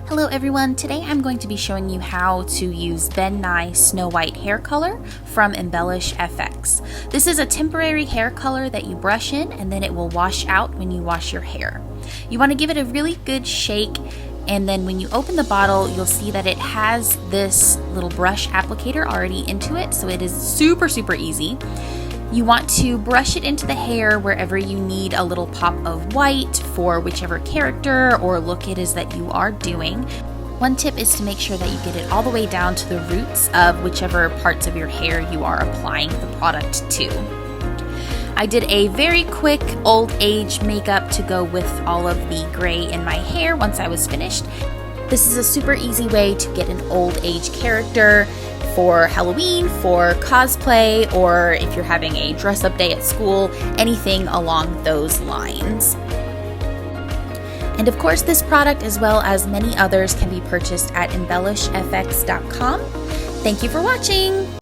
Hello everyone, today I'm going to be showing you how to use Ben Nye Snow White hair color from Embellish FX. This is a temporary hair color that you brush in and then it will wash out when you wash your hair. You want to give it a really good shake, and then when you open the bottle you'll see that it has this little brush applicator already into it, so it is super easy. You want to brush it into the hair wherever you need a little pop of white for whichever character or look it is that you are doing. One tip is to make sure that you get it all the way down to the roots of whichever parts of your hair you are applying the product to. I did a very quick old age makeup to go with all of the gray in my hair once I was finished. This is a super easy way to get an old age character for Halloween, for cosplay, or if you're having a dress-up day at school, anything along those lines. And of course, this product, as well as many others, can be purchased at embellishfx.com. Thank you for watching!